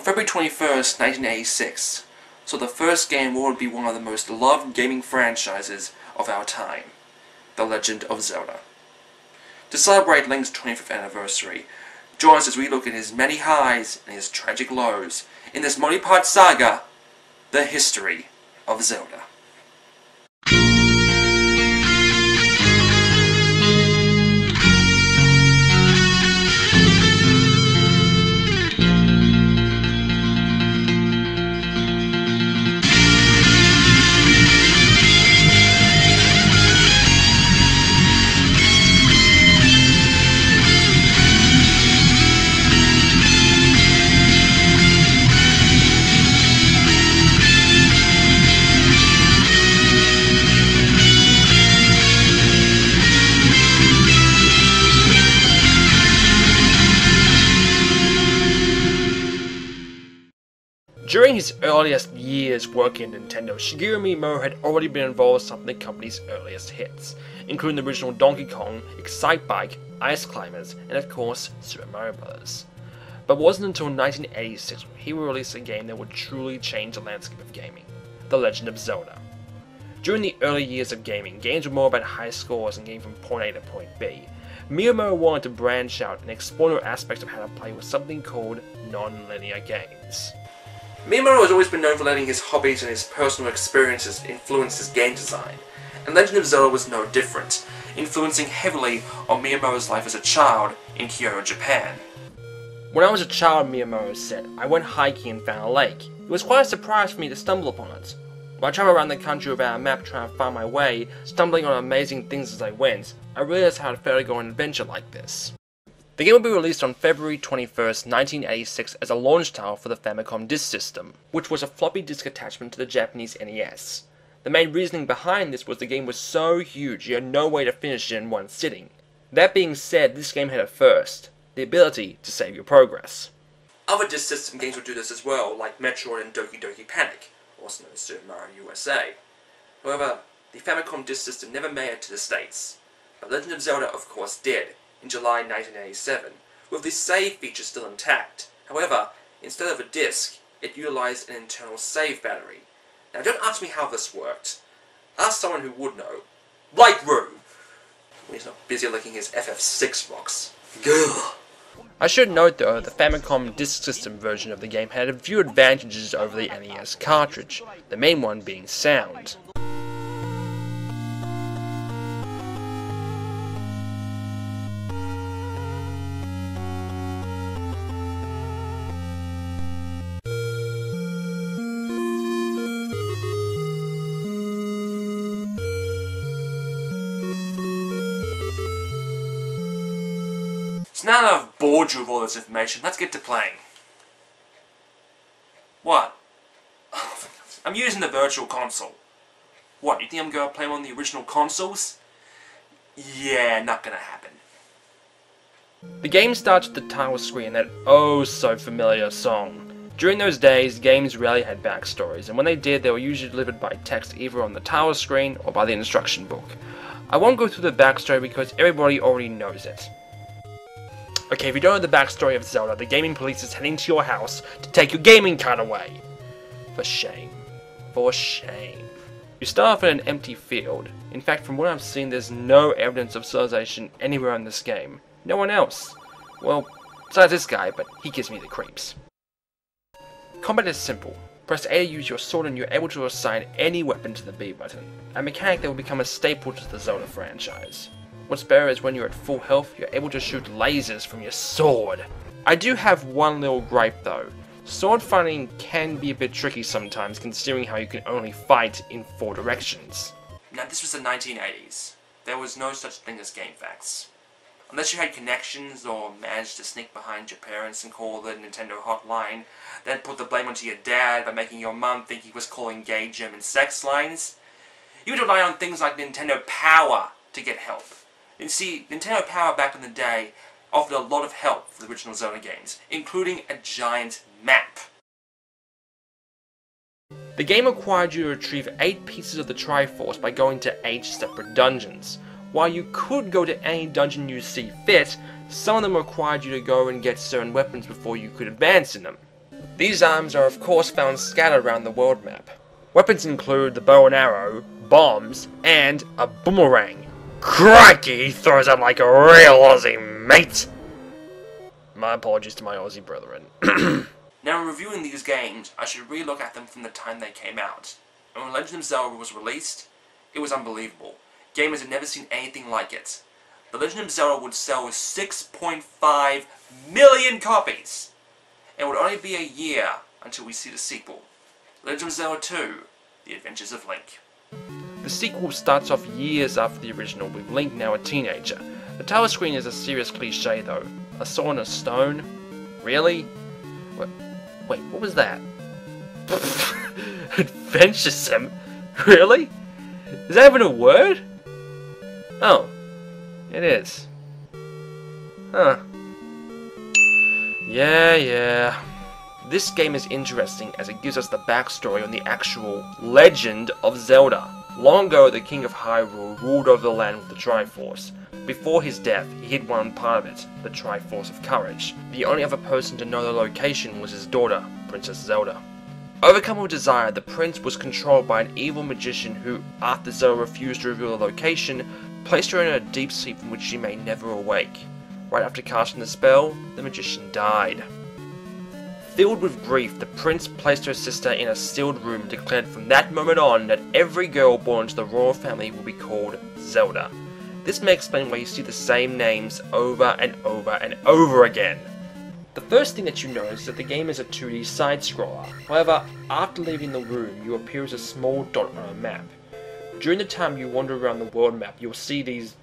On February 21st, 1986, saw the first game what would be one of the most loved gaming franchises of our time, The Legend of Zelda. To celebrate Link's 25th anniversary, join us as we look at his many highs and his tragic lows in this multi-part saga, The History of Zelda. During his earliest years working at Nintendo, Shigeru Miyamoto had already been involved with some of the company's earliest hits, including the original Donkey Kong, Excitebike, Ice Climbers, and of course, Super Mario Bros. But it wasn't until 1986 when he released a game that would truly change the landscape of gaming, The Legend of Zelda. During the early years of gaming, games were more about high scores and getting from point A to point B. Miyamoto wanted to branch out and explore new aspects of how to play with something called non-linear games. Miyamoto has always been known for letting his hobbies and his personal experiences influence his game design, and Legend of Zelda was no different, influencing heavily on Miyamoto's life as a child in Kyoto, Japan. When I was a child, Miyamoto said, I went hiking and found a lake. It was quite a surprise for me to stumble upon it. When I traveled around the country without a map trying to find my way, stumbling on amazing things as I went, I realized how it felt to go on an adventure like this. The game will be released on February 21st, 1986 as a launch title for the Famicom Disk System, which was a floppy disk attachment to the Japanese NES. The main reasoning behind this was the game was so huge you had no way to finish it in one sitting. That being said, this game had a first, the ability to save your progress. Other disk system games would do this as well, like Metroid and Doki Doki Panic, also known as Super Mario USA. However, the Famicom Disk System never made it to the States, but Legend of Zelda of course did, in July 1987, with the save feature still intact. However, instead of a disc, it utilized an internal save battery. Now don't ask me how this worked. Ask someone who would know. Like Roo! When he's not busy licking his FF6 rocks. Gah! I should note though, the Famicom Disk System version of the game had a few advantages over the NES cartridge, the main one being sound. So now that I've bored you with all this information, let's get to playing. What? I'm using the Virtual Console. What, you think I'm going to play on the original consoles? Yeah, not gonna happen. The game starts with the title screen and that oh so familiar song. During those days, games rarely had backstories, and when they did, they were usually delivered by text either on the title screen or by the instruction book. I won't go through the backstory because everybody already knows it. Okay, if you don't know the backstory of Zelda, the gaming police is heading to your house to take your gaming card away. For shame. For shame. You start off in an empty field. In fact, from what I've seen, there's no evidence of civilization anywhere in this game. No one else. Well, besides this guy, but he gives me the creeps. Combat is simple. Press A to use your sword and you're able to assign any weapon to the B button, a mechanic that will become a staple to the Zelda franchise. What's better is when you're at full health, you're able to shoot lasers from your sword. I do have one little gripe though. Sword fighting can be a bit tricky sometimes considering how you can only fight in 4 directions. Now this was the 1980s. There was no such thing as game facts. Unless you had connections or managed to sneak behind your parents and call the Nintendo hotline, then put the blame onto your dad by making your mum think he was calling gay German sex lines, you would rely on things like Nintendo Power to get help. And see, Nintendo Power back in the day offered a lot of help for the original Zelda games, including a giant map. The game required you to retrieve 8 pieces of the Triforce by going to 8 separate dungeons. While you could go to any dungeon you see fit, some of them required you to go and get certain weapons before you could advance in them. These items are of course found scattered around the world map. Weapons include the bow and arrow, bombs, and a boomerang. Crikey, he throws it like a real Aussie, mate! My apologies to my Aussie brethren. Now in reviewing these games, I should re-look at them from the time they came out. And when Legend of Zelda was released, it was unbelievable. Gamers had never seen anything like it. The Legend of Zelda would sell 6.5 million copies! And it would only be a year until we see the sequel. Legend of Zelda 2, The Adventures of Link. The sequel starts off years after the original, with Link now a teenager. The title screen is a serious cliche though. A sword and a stone? Really? Wait, what was that? Adventuresome? Really? Is that even a word? Oh, it is. Huh. Yeah. This game is interesting as it gives us the backstory on the actual Legend of Zelda. Long ago, the King of Hyrule ruled over the land with the Triforce. Before his death, he hid one part of it, the Triforce of Courage. The only other person to know the location was his daughter, Princess Zelda. Overcome with desire, the prince was controlled by an evil magician who, after Zelda refused to reveal the location, placed her in a deep sleep from which she may never awake. Right after casting the spell, the magician died. Filled with grief, the prince placed her sister in a sealed room and declared from that moment on that every girl born into the royal family will be called Zelda. This may explain why you see the same names over and over and over again. The first thing that you notice is that the game is a 2D side-scroller. However, after leaving the room, you appear as a small dot on a map. During the time you wander around the world map, you'll see these...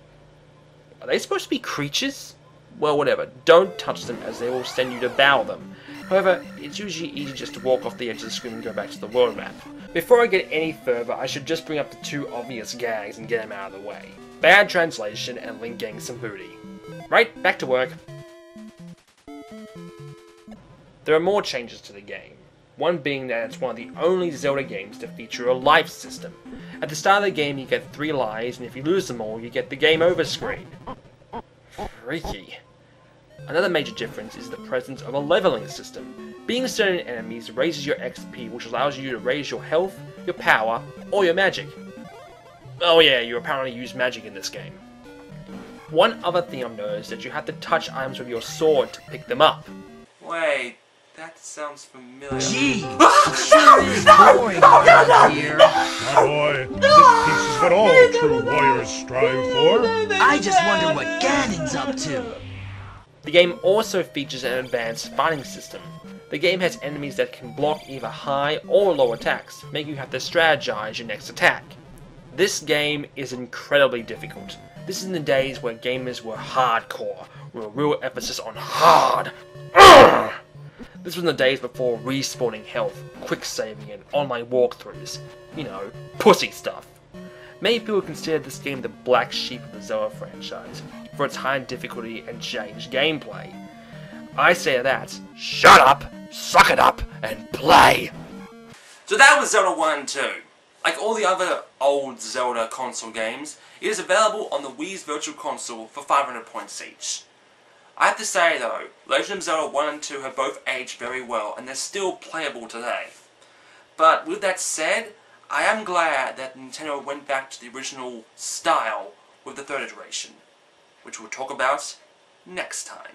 Are they supposed to be creatures? Well, whatever. Don't touch them as they will send you to battle them. However, it's usually easy just to walk off the edge of the screen and go back to the world map. Before I get any further, I should just bring up the two obvious gags and get them out of the way. Bad translation and Link getting some booty. Right, back to work. There are more changes to the game. One being that it's one of the only Zelda games to feature a life system. At the start of the game you get 3 lives, and if you lose them all, you get the game over screen. Freaky. Another major difference is the presence of a leveling system. Being certain enemies raises your XP, which allows you to raise your health, your power, or your magic. Oh yeah, you apparently use magic in this game. One other thing I've noticed is that you have to touch items with your sword to pick them up. Wait, that sounds familiar. Gee, sure is boring around here. My boy, this peace is what all true warriors strive for. I just wonder what Ganon's up to. The game also features an advanced fighting system. The game has enemies that can block either high or low attacks, making you have to strategize your next attack. This game is incredibly difficult. This is in the days where gamers were hardcore, with a real emphasis on hard. This was in the days before respawning health, quick saving, and online walkthroughs. You know, pussy stuff. Many people consider this game the black sheep of the Zelda franchise, for its high difficulty and changed gameplay. I say to that, shut up, suck it up, and play! So that was Zelda 1 and 2. Like all the other old Zelda console games, it is available on the Wii's Virtual Console for 500 points each. I have to say though, Legend of Zelda 1 and 2 have both aged very well and they're still playable today. But with that said, I am glad that Nintendo went back to the original style with the third iteration, which we'll talk about next time.